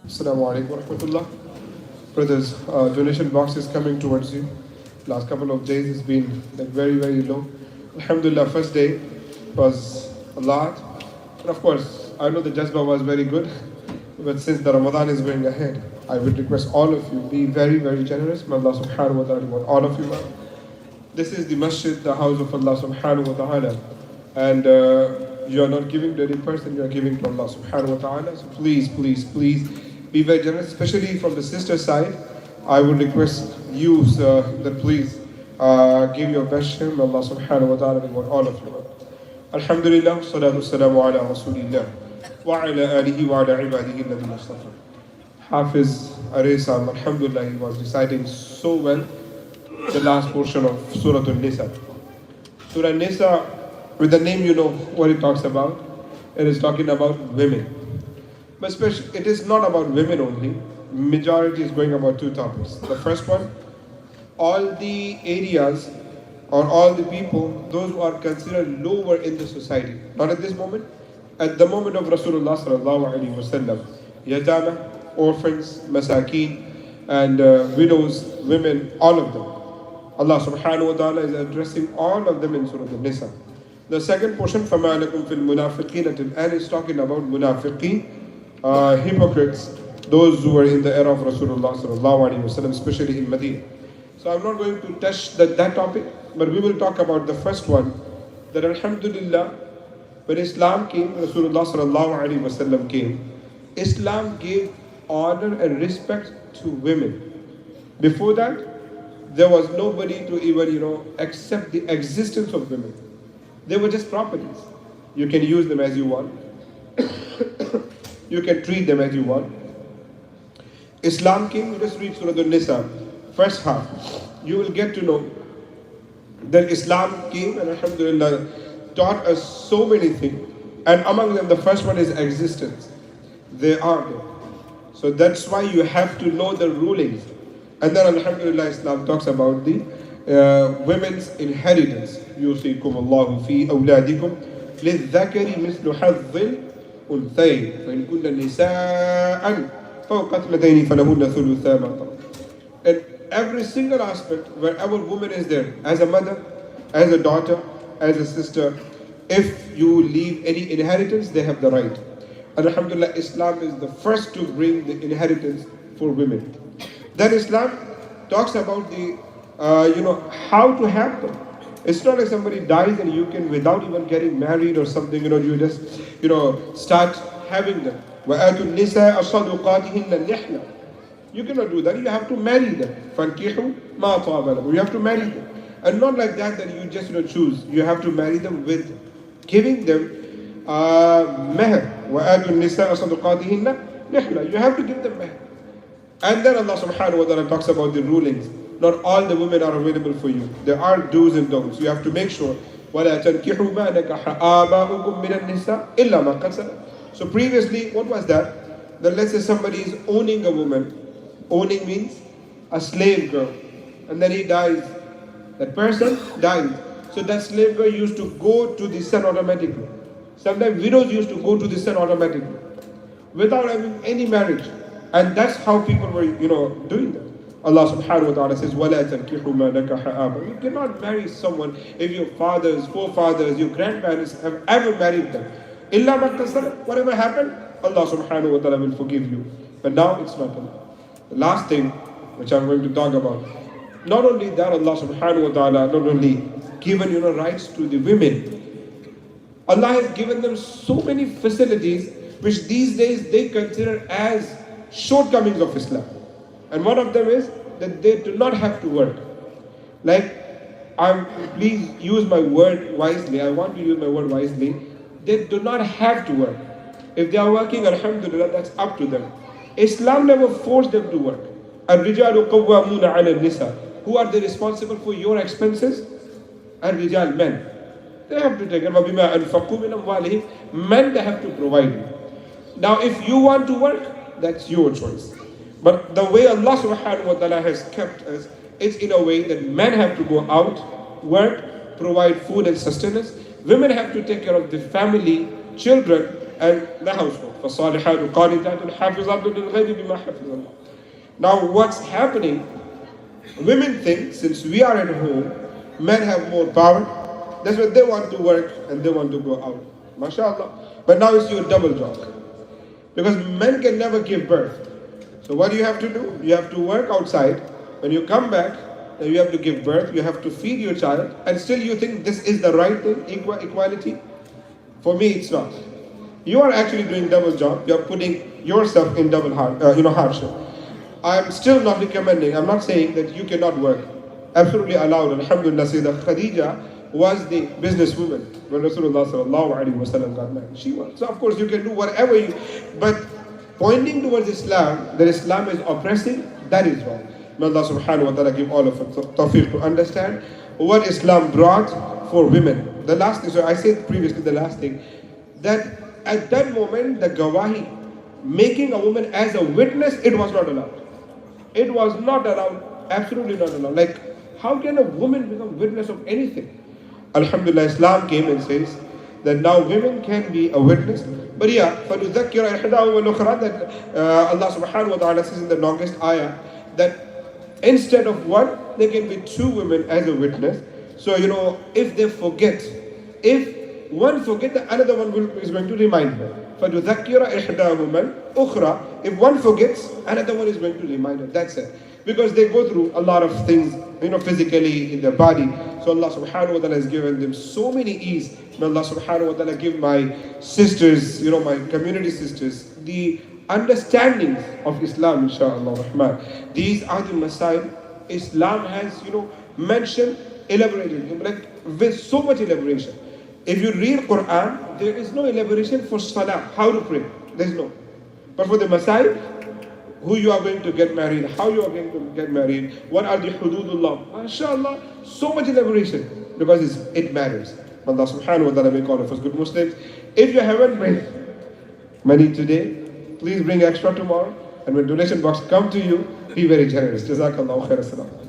Assalamu alaikum wa rahmatullah. Brothers, donation box is coming towards you. Last couple of days it's been like very, very low. Alhamdulillah, first day was a lot. And of course, I know the Jazba was very good. But since the Ramadan is going ahead, I would request all of you, be very, very generous. May Allah subhanahu wa ta'ala want all of you well. This is the masjid, the house of Allah subhanahu wa ta'ala. And you are not giving to any person, you are giving to Allah subhanahu wa ta'ala. So please, please, please be very generous, especially from the sister side. I would request you, sir, that please give your best share. May Allah subhanahu wa ta'ala want all of you well. Alhamdulillah, salatu salamu ala rasulillah. وعلى آله وعلى عباده الذين اصطفى. Hafiz Arisa, alhamdulillah, he was reciting so well the last portion of Surah An-Nisa. Surah An-Nisa, with the name you know what it talks about. It is talking about women. But especially, it is not about women only. Majority is going about two topics. The first one, all the areas or all the people, those who are considered lower in the society. Not at this moment. At the moment of Rasulullah sallallahu alaihi wasallam, yatama, orphans, masakeen, and widows, women, all of them. Allah subhanahu wa ta'ala is addressing all of them in Surah An-Nisa. The second portion, فَمَا لَكُمْ فِي الْمُنَافِقِينَ, and is talking about munafiqeen, hypocrites, those who were in the era of Rasulullah sallallahu alaihi wasallam, especially in Medina. So I'm not going to touch that topic, but we will talk about the first one, that alhamdulillah, when Islam came, Rasulullah sallallahu alaihi wasallam came, Islam gave honor and respect to women. Before that, there was nobody to even, accept the existence of women. They were just properties. You can use them as you want. You can treat them as you want. Islam came, you just read Surah An-Nisa, first half. You will get to know that Islam came and alhamdulillah taught us so many things, and among them the first one is existence. They are there. So that's why you have to know the rulings. And then alhamdulillah Islam talks about the women's inheritance. يُوصِيكُمُ اللَّهُ فِي أَوْلَادِكُمْ لِلذَّكَرِ مِثْلُ حَظِّ الْأُنْثَيْنِ فَإِنْ كُنَّ نِسَاءً فَوْقَ اثْنَتَيْنِ فَلَهُنَّ ثُلُثَا مَا تَرَكَ. In every single aspect, wherever woman is there, as a mother, as a daughter, as a sister, if you leave any inheritance, they have the right. And alhamdulillah, Islam is the first to bring the inheritance for women. Then Islam talks about the, how to have them. It's not like somebody dies and you can, without even getting married or something, you just, start having them. وَآتُوا النِّسَاءَ صَدُقَاتِهِنَّ نِحْلًا. You cannot do that. You have to marry them. فَانْكِحُوا مَا طَابَ لَكُمْ. You have to marry them. And not like that you just choose. You have to marry them with giving them meher. وَآتُوا النِّسَاءَ صَدُقَاتِهِنَّ نِحْلًا. You have to give them meher. And then Allah subhanahu wa ta'ala talks about the rulings. Not all the women are available for you. There are do's and don'ts. You have to make sure. وَلَا تَنْكِحُوا مَا نَكَحَ آبَاؤُكُم مِّنَ النِّسَاءِ إِلَّا مَا قَدْ سَلَفَ. So previously, what was that? That let's say somebody is owning a woman. Owning means a slave girl. And then he dies. That person died. So that slave girl used to go to the son automatically. Sometimes widows used to go to the son automatically without having any marriage. And that's how people were, doing that. Allah subhanahu wa ta'ala says, وَلَا تَنْكِحُوا مَا نَكَحَ آبَاؤُكُم. You cannot marry someone if your fathers, forefathers, your grandparents have ever married them. إِلَّا مَا قَدْ سَلَفَ. Whatever happened, Allah subhanahu wa ta'ala will forgive you. But now it's not allowed. The last thing which I'm going to talk about, not only that, Allah subhanahu wa ta'ala not only given rights to the women, Allah has given them so many facilities which these days they consider as shortcomings of Islam. And one of them is that they do not have to work. Please use my word wisely. I want to use my word wisely. They do not have to work. If they are working, alhamdulillah, that's up to them. Islam never forced them to work. الرجال قوامون على النساء. Who are they responsible for your expenses? الرجال, men. They have to take it. وَبِمَا أَنْفَقُوا مِنْ أَمْوَالِهِمْ. Men, they have to provide you. Now, if you want to work, that's your choice. But the way Allah subhanahu wa ta'ala has kept us, it's in a way that men have to go out, work, provide food and sustenance. Women have to take care of the family, children, and the household. فَالصَّالِحَاتُ قَانِتَاتٌ حَافِظَاتٌ لِلْغَيْبِ بِمَا حَفِظَ اللَّهُ. Now what's happening, women think since we are at home, men have more power. That's why they want to work and they want to go out. MashaAllah. But now it's your double job. Because men can never give birth. So what do you have to do? You have to work outside. When you come back, then you have to give birth, you have to feed your child, and still you think this is the right thing, equality? For me, it's not. You are actually doing double job. You are putting yourself in double hardship. I'm still not recommending, I'm not saying that you cannot work. Absolutely allowed. Alhamdulillah, Sayyidah Khadija was the businesswoman when Rasulullah sallallahu alaihi wasallam got married. She was. So of course you can do whatever you, but pointing towards Islam, that Islam is oppressing, that is wrong. May Allah subhanahu wa ta'ala give all of us tawfiq to understand what Islam brought for women. The last thing, so I said previously the last thing, that at that moment the gawahi, making a woman as a witness, it was not allowed. It was not allowed, absolutely not allowed. Like, how can a woman become witness of anything? Alhamdulillah, Islam came and says that now women can be a witness. But yeah, فَلُذَكِّرَ إِحْدَاهُمَا الْأُخْرَى, that Allah subhanahu wa ta'ala says in the longest ayah, that instead of one, there can be two women as a witness. So, if they forget, if one forget, the another one is going to remind her. فَتُذَكِّرَ إِحْدَاهُمَا الْأُخْرَى. If one forgets, another one is going to remind her. That's it. Because they go through a lot of things, physically in their body. So Allah subhanahu wa ta'ala has given them so many ease. May Allah subhanahu wa ta'ala give my sisters, my community sisters, the understandings of Islam, inshallah rahman. These are the masail Islam has, mentioned, elaborated, like with so much elaboration. If you read Quran, there is no elaboration for salah, how to pray. There's no. But for the masail, who you are going to get married, how you are going to get married, what are the hududullah, mashallah, so much elaboration, because it matters. Allah subhanahu wa ta'ala make all of us good Muslims. If you haven't made money today, please bring extra tomorrow, and when donation box come to you, be very generous. Jazakallahu khair.